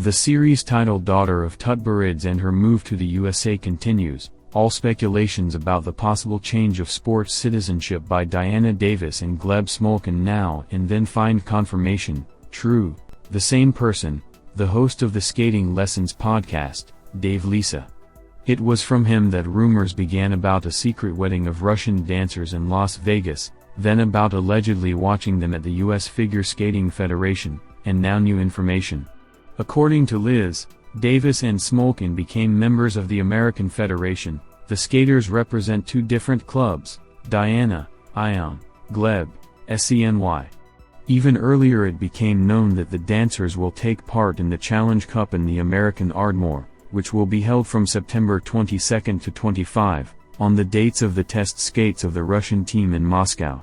The series titled Daughter of Tutberidze and her move to the USA continues. All speculations about the possible change of sports citizenship by Diana Davis and Gleb Smolkin now and then find confirmation. True, the same person, the host of the Skating Lessons podcast, Dave Lisa. It was from him that rumors began about a secret wedding of Russian dancers in Las Vegas, then about allegedly watching them at the U.S. Figure Skating Federation, and now new information. According to Liz, Davis and Smolkin became members of the American Federation. The skaters represent two different clubs, Diana, Ion, Gleb, SCNY. Even earlier it became known that the dancers will take part in the Challenge Cup in the American Ardmore, which will be held from September 22 to 25, on the dates of the test skates of the Russian team in Moscow.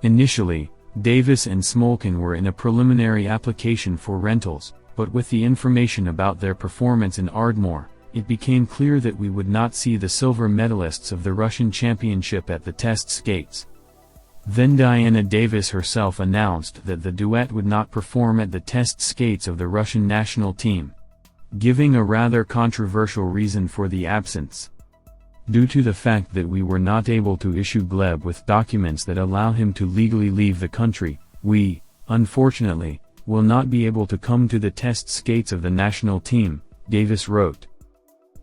Initially, Davis and Smolkin were in a preliminary application for rentals, but with the information about their performance in Ardmore, it became clear that we would not see the silver medalists of the Russian championship at the test skates. Then Diana Davis herself announced that the duet would not perform at the test skates of the Russian national team, giving a rather controversial reason for the absence. Due to the fact that we were not able to issue Gleb with documents that allow him to legally leave the country, we, unfortunately, will not be able to come to the test skates of the national team, Davis wrote.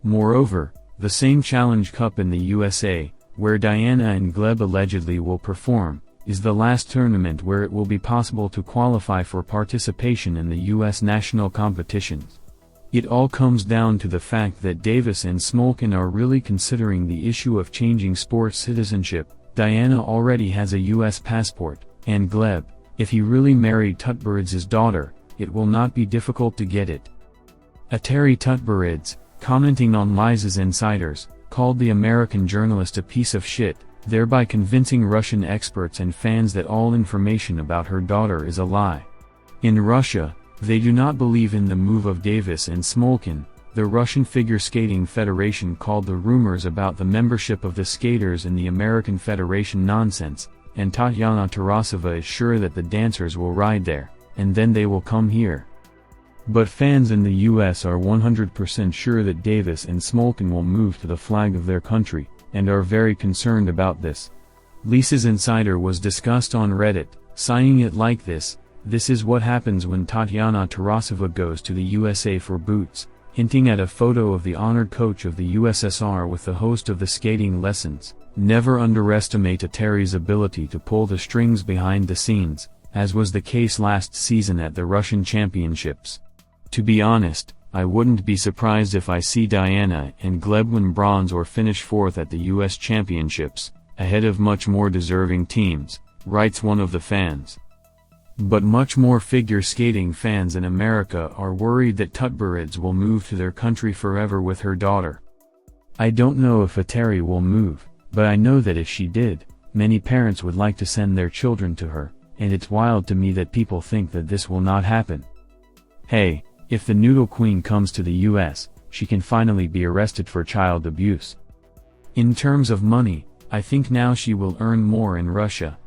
Moreover, the same Challenge Cup in the USA, where Diana and Gleb allegedly will perform, is the last tournament where it will be possible to qualify for participation in the U.S. national competitions. It all comes down to the fact that Davis and Smolkin are really considering the issue of changing sports citizenship. Diana already has a U.S. passport, and Gleb, if he really married Tutberidze's daughter, it will not be difficult to get it. Eteri Tutberidze, commenting on Liza's insiders, called the American journalist a piece of shit, thereby convincing Russian experts and fans that all information about her daughter is a lie. In Russia, they do not believe in the move of Davis and Smolkin. The Russian Figure Skating Federation called the rumors about the membership of the skaters in the American Federation nonsense, and Tatyana Tarasova is sure that the dancers will ride there, and then they will come here. But fans in the US are 100% sure that Davis and Smolkin will move to the flag of their country, and are very concerned about this. Lisa's insider was discussed on Reddit, signing it like this: "This is what happens when Tatyana Tarasova goes to the USA for boots," hinting at a photo of the honored coach of the USSR with the host of the Skating Lessons. Never underestimate Eteri's ability to pull the strings behind the scenes, as was the case last season at the Russian Championships. To be honest, I wouldn't be surprised if I see Diana and Gleb win bronze or finish fourth at the US Championships, ahead of much more deserving teams, writes one of the fans. But much more figure skating fans in America are worried that Tutberidze will move to their country forever with her daughter. I don't know if Eteri will move, but I know that if she did, many parents would like to send their children to her, and it's wild to me that people think that this will not happen. Hey, if the Noodle Queen comes to the US, she can finally be arrested for child abuse. In terms of money, I think now she will earn more in Russia.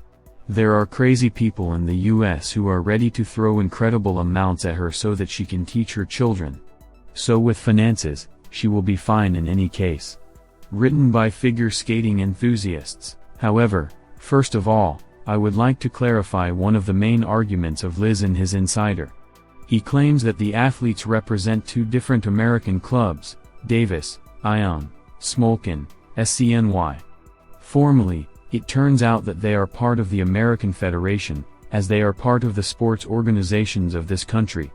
There are crazy people in the US who are ready to throw incredible amounts at her so that she can teach her children. So with finances, she will be fine in any case. Written by figure skating enthusiasts. However, first of all, I would like to clarify one of the main arguments of Liz in his insider. He claims that the athletes represent two different American clubs, Davis, Ion, Smolkin, SCNY. Formally, it turns out that they are part of the American Federation, as they are part of the sports organizations of this country.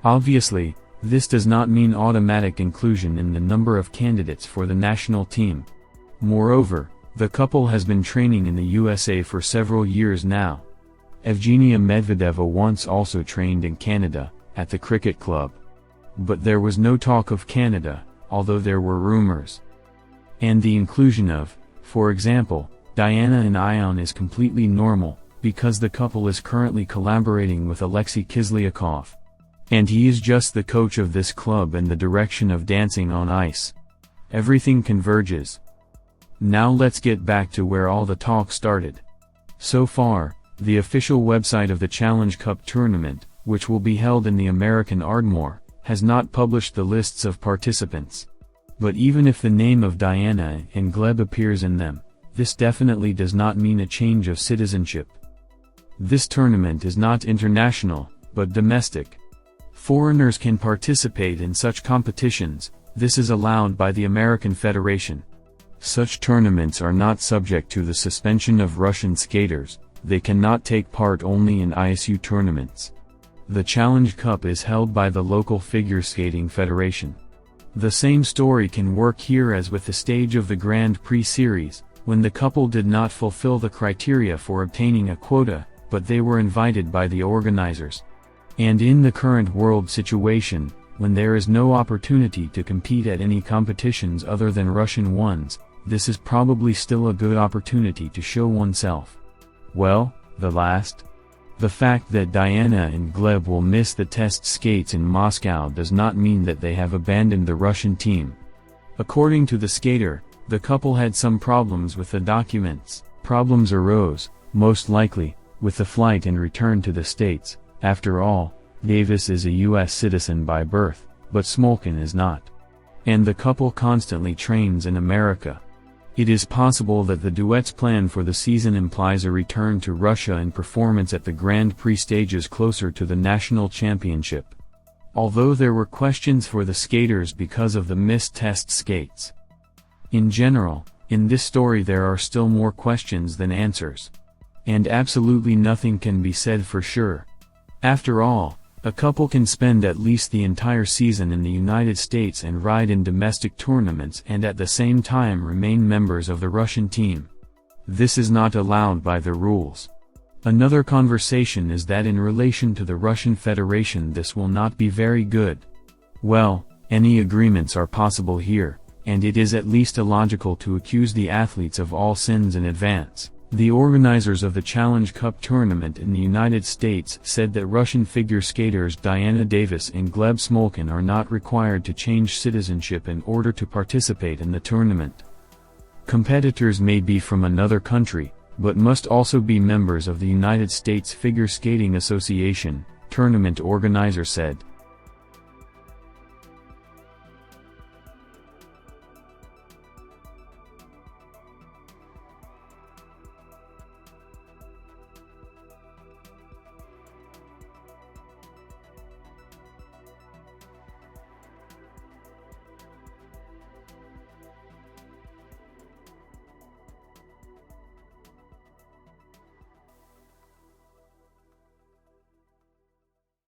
Obviously, this does not mean automatic inclusion in the number of candidates for the national team. Moreover, the couple has been training in the USA for several years now. Evgenia Medvedeva once also trained in Canada, at the cricket club. But there was no talk of Canada, although there were rumors. And the inclusion of, for example, Diana and Ion is completely normal, because the couple is currently collaborating with Alexei Kislyakov. And he is just the coach of this club and the direction of dancing on ice. Everything converges. Now let's get back to where all the talk started. So far, the official website of the Challenge Cup tournament, which will be held in the American Ardmore, has not published the lists of participants. But even if the name of Diana and Gleb appears in them, this definitely does not mean a change of citizenship. This tournament is not international, but domestic. Foreigners can participate in such competitions. This is allowed by the American Federation. Such tournaments are not subject to the suspension of Russian skaters. They cannot take part only in ISU tournaments. The Challenge Cup is held by the local figure skating federation. The same story can work here as with the stage of the Grand Prix series, when the couple did not fulfill the criteria for obtaining a quota, but they were invited by the organizers. And in the current world situation, when there is no opportunity to compete at any competitions other than Russian ones, this is probably still a good opportunity to show oneself. Well, the fact that Diana and Gleb will miss the test skates in Moscow does not mean that they have abandoned the Russian team. According to the skater, the couple had some problems with the documents. Problems arose, most likely, with the flight and return to the States. After all, Davis is a U.S. citizen by birth, but Smolkin is not. And the couple constantly trains in America. It is possible that the duet's plan for the season implies a return to Russia and performance at the Grand Prix stages closer to the national championship. Although there were questions for the skaters because of the missed test skates. In general, in this story there are still more questions than answers. And absolutely nothing can be said for sure. After all, a couple can spend at least the entire season in the United States and ride in domestic tournaments and at the same time remain members of the Russian team. This is not allowed by the rules. Another conversation is that in relation to the Russian Federation this will not be very good. Well, any agreements are possible here, and it is at least illogical to accuse the athletes of all sins in advance. The organizers of the Challenge Cup tournament in the United States said that Russian figure skaters Diana Davis and Gleb Smolkin are not required to change citizenship in order to participate in the tournament. Competitors may be from another country, but must also be members of the United States Figure Skating Association, tournament organizer said.